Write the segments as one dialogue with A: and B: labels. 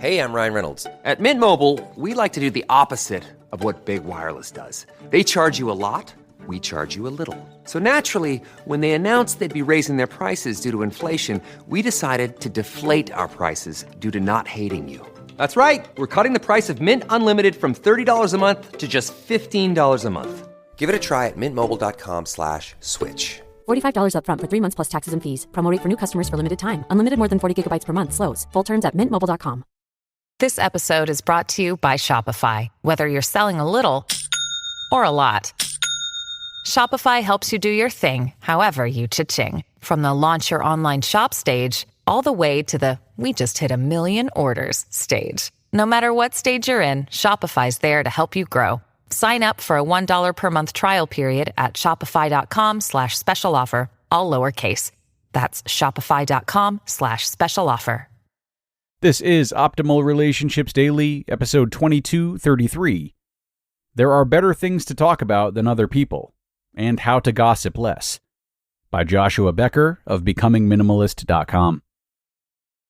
A: Hey, I'm Ryan Reynolds. At Mint Mobile, we like to do the opposite of what Big Wireless does. They charge you a lot, we charge you a little. So naturally, when they announced they'd be raising their prices due to inflation, we decided to deflate our prices due to not hating you. That's right. We're cutting the price of Mint Unlimited from $30 a month to just $15 a month. Give it a try at mintmobile.com/switch.
B: $45 up front for 3 months plus taxes and fees. Promo rate for new customers for limited time. Unlimited more than 40 gigabytes per month slows. Full terms at mintmobile.com.
C: This episode is brought to you by Shopify. Whether you're selling a little or a lot, Shopify helps you do your thing, however you cha-ching. From the launch your online shop stage, all the way to the we just hit 1 million orders stage. No matter what stage you're in, Shopify's there to help you grow. Sign up for a $1 per month trial period at shopify.com/special offer, all lowercase. That's shopify.com/special offer.
D: This is Optimal Relationships Daily, episode 2233. There are better things to talk about than other people, and how to gossip less, by Joshua Becker of BecomingMinimalist.com.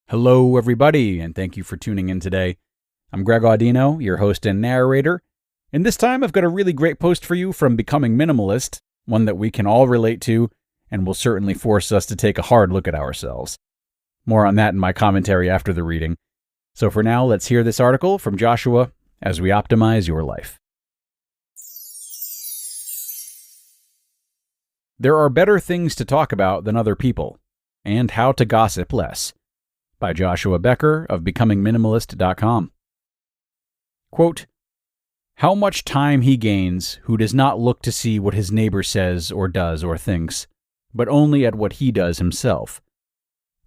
D: Hello, everybody, and thank you for tuning in today. I'm Greg Audino, your host and narrator, and this time I've got a really great post for you from Becoming Minimalist, one that we can all relate to, and will certainly force us to take a hard look at ourselves. More on that in my commentary after the reading. So for now, let's hear this article from Joshua as we optimize your life. There are better things to talk about than other people, and how to gossip less, by Joshua Becker of BecomingMinimalist.com. Quote, how much time he gains who does not look to see what his neighbor says or does or thinks, but only at what he does himself.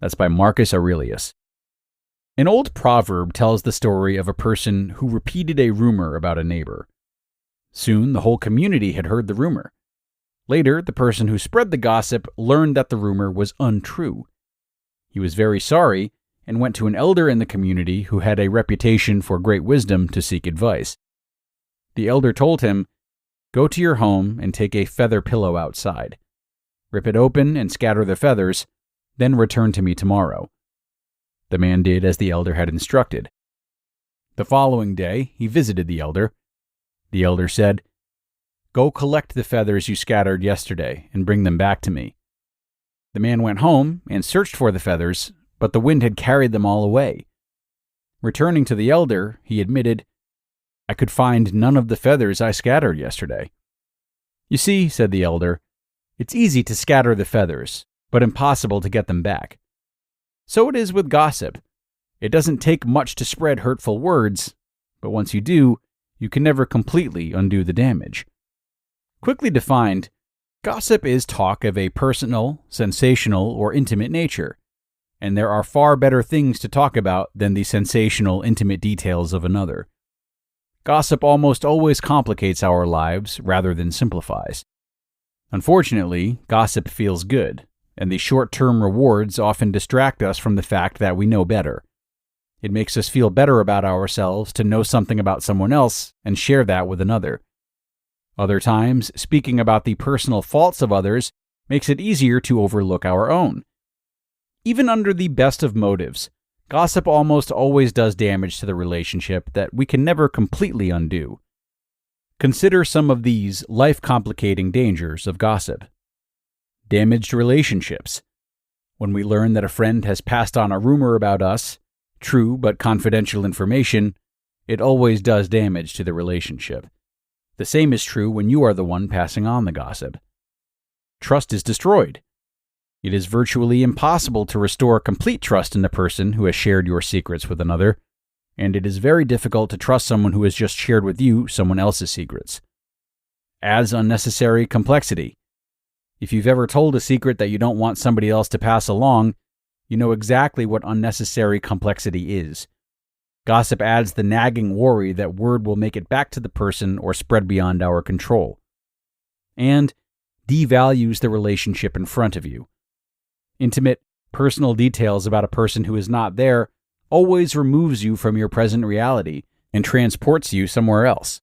D: That's by Marcus Aurelius. An old proverb tells the story of a person who repeated a rumor about a neighbor. Soon the whole community had heard the rumor. Later, the person who spread the gossip learned that the rumor was untrue. He was very sorry and went to an elder in the community who had a reputation for great wisdom to seek advice. The elder told him, "Go to your home and take a feather pillow outside. Rip it open and scatter the feathers, then return to me tomorrow." The man did as the elder had instructed. The following day, he visited the elder. The elder said, "Go collect the feathers you scattered yesterday and bring them back to me." The man went home and searched for the feathers, but the wind had carried them all away. Returning to the elder, he admitted, "I could find none of the feathers I scattered yesterday." "You see," said the elder, "it's easy to scatter the feathers, but impossible to get them back. So it is with gossip. It doesn't take much to spread hurtful words, but once you do, you can never completely undo the damage." Quickly defined, gossip is talk of a personal, sensational, or intimate nature, and there are far better things to talk about than the sensational, intimate details of another. Gossip almost always complicates our lives rather than simplifies. Unfortunately, gossip feels good, and the short-term rewards often distract us from the fact that we know better. It makes us feel better about ourselves to know something about someone else and share that with another. Other times, speaking about the personal faults of others makes it easier to overlook our own. Even under the best of motives, gossip almost always does damage to the relationship that we can never completely undo. Consider some of these life-complicating dangers of gossip. Damaged relationships. When we learn that a friend has passed on a rumor about us, true but confidential information, it always does damage to the relationship. The same is true when you are the one passing on the gossip. Trust is destroyed. It is virtually impossible to restore complete trust in the person who has shared your secrets with another, and it is very difficult to trust someone who has just shared with you someone else's secrets. Adds unnecessary complexity. If you've ever told a secret that you don't want somebody else to pass along, you know exactly what unnecessary complexity is. Gossip adds the nagging worry that word will make it back to the person or spread beyond our control. And devalues the relationship in front of you. Intimate, personal details about a person who is not there always removes you from your present reality and transports you somewhere else.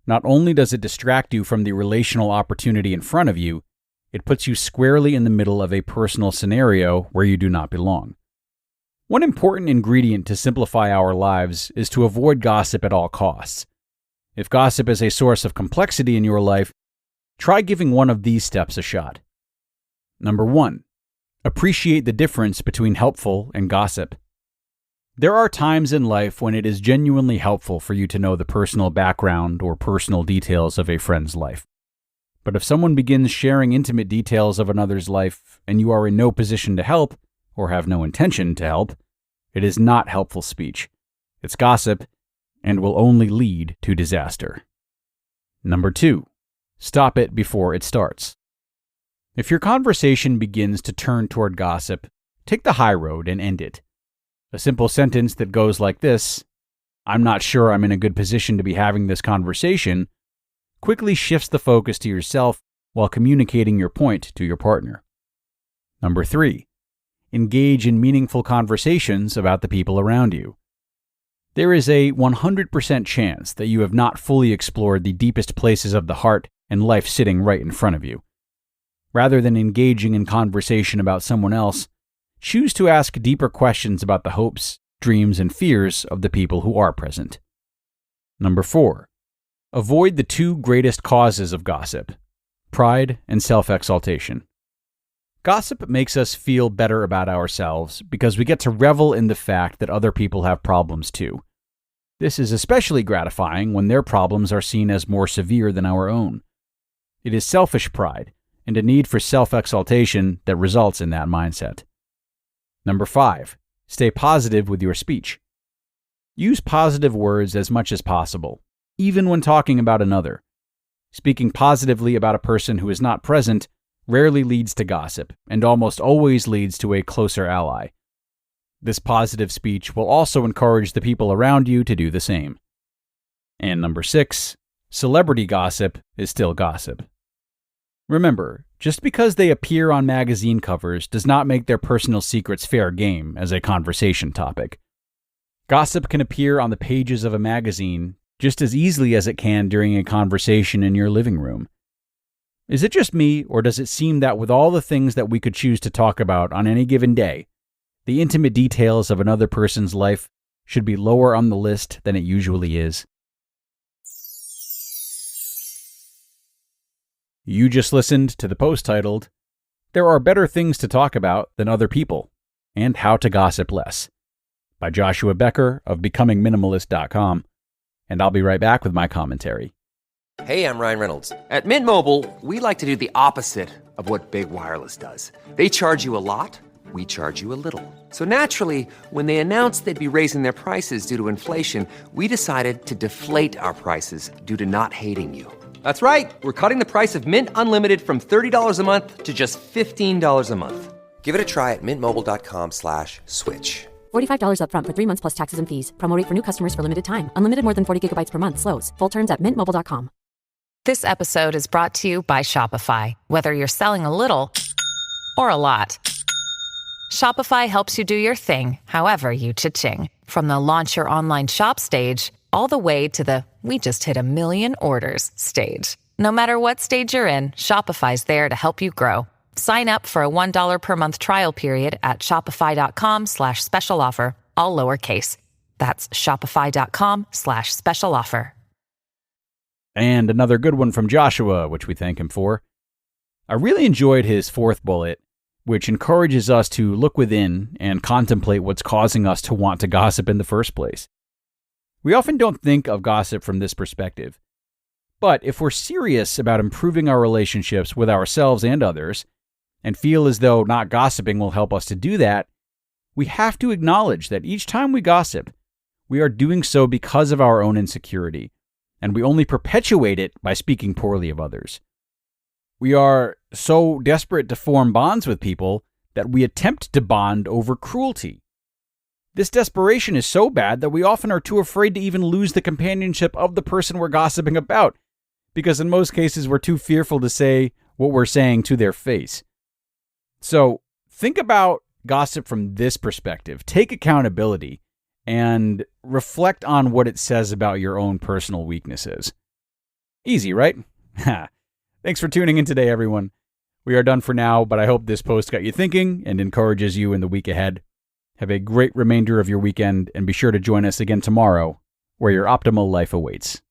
D: Not only does it distract you from the relational opportunity in front of you, it puts you squarely in the middle of a personal scenario where you do not belong. One important ingredient to simplify our lives is to avoid gossip at all costs. If gossip is a source of complexity in your life, try giving one of these steps a shot. Number 1. Appreciate the difference between helpful and gossip. There are times in life when it is genuinely helpful for you to know the personal background or personal details of a friend's life. But if someone begins sharing intimate details of another's life and you are in no position to help, or have no intention to help, it is not helpful speech. It's gossip and will only lead to disaster. Number 2. Stop it before it starts. If your conversation begins to turn toward gossip, take the high road and end it. A simple sentence that goes like this, "I'm not sure I'm in a good position to be having this conversation," quickly shifts the focus to yourself while communicating your point to your partner. Number 3. Engage in meaningful conversations about the people around you. There is a 100% chance that you have not fully explored the deepest places of the heart and life sitting right in front of you. Rather than engaging in conversation about someone else, choose to ask deeper questions about the hopes, dreams, and fears of the people who are present. Number 4. Avoid the two greatest causes of gossip: pride and self-exaltation. Gossip makes us feel better about ourselves because we get to revel in the fact that other people have problems too. This is especially gratifying when their problems are seen as more severe than our own. It is selfish pride and a need for self-exaltation that results in that mindset. Number 5. Stay positive with your speech. Use positive words as much as possible, even when talking about another. Speaking positively about a person who is not present rarely leads to gossip, and almost always leads to a closer ally. This positive speech will also encourage the people around you to do the same. And number 6, celebrity gossip is still gossip. Remember, just because they appear on magazine covers does not make their personal secrets fair game as a conversation topic. Gossip can appear on the pages of a magazine just as easily as it can during a conversation in your living room. Is it just me, or does it seem that with all the things that we could choose to talk about on any given day, the intimate details of another person's life should be lower on the list than it usually is? You just listened to the post titled, "There Are Better Things to Talk About Than Other People, and How to Gossip Less," by Joshua Becker of BecomingMinimalist.com, and I'll be right back with my commentary.
A: Hey, I'm Ryan Reynolds. At Mint Mobile, we like to do the opposite of what Big Wireless does. They charge you a lot, we charge you a little. So naturally, when they announced they'd be raising their prices due to inflation, we decided to deflate our prices due to not hating you. That's right. We're cutting the price of Mint Unlimited from $30 a month to just $15 a month. Give it a try at mintmobile.com/switch.
B: $45 upfront for 3 months plus taxes and fees. Promo rate for new customers for limited time. Unlimited more than 40 gigabytes per month slows. Full terms at mintmobile.com.
C: This episode is brought to you by Shopify. Whether you're selling a little or a lot, Shopify helps you do your thing, however you cha-ching. From the launch your online shop stage, all the way to the we just hit 1 million orders stage. No matter what stage you're in, Shopify's there to help you grow. Sign up for a $1 per month trial period at shopify.com/special offer, all lowercase. That's shopify.com/special offer.
D: And another good one from Joshua, which we thank him for. I really enjoyed his 4th bullet, which encourages us to look within and contemplate what's causing us to want to gossip in the first place. We often don't think of gossip from this perspective. But if we're serious about improving our relationships with ourselves and others, and feel as though not gossiping will help us to do that, we have to acknowledge that each time we gossip, we are doing so because of our own insecurity, and we only perpetuate it by speaking poorly of others. We are so desperate to form bonds with people that we attempt to bond over cruelty. This desperation is so bad that we often are too afraid to even lose the companionship of the person we're gossiping about, because in most cases we're too fearful to say what we're saying to their face. So think about gossip from this perspective. Take accountability and reflect on what it says about your own personal weaknesses. Easy, right? Thanks for tuning in today, everyone. We are done for now, but I hope this post got you thinking and encourages you in the week ahead. Have a great remainder of your weekend, and be sure to join us again tomorrow, where your optimal life awaits.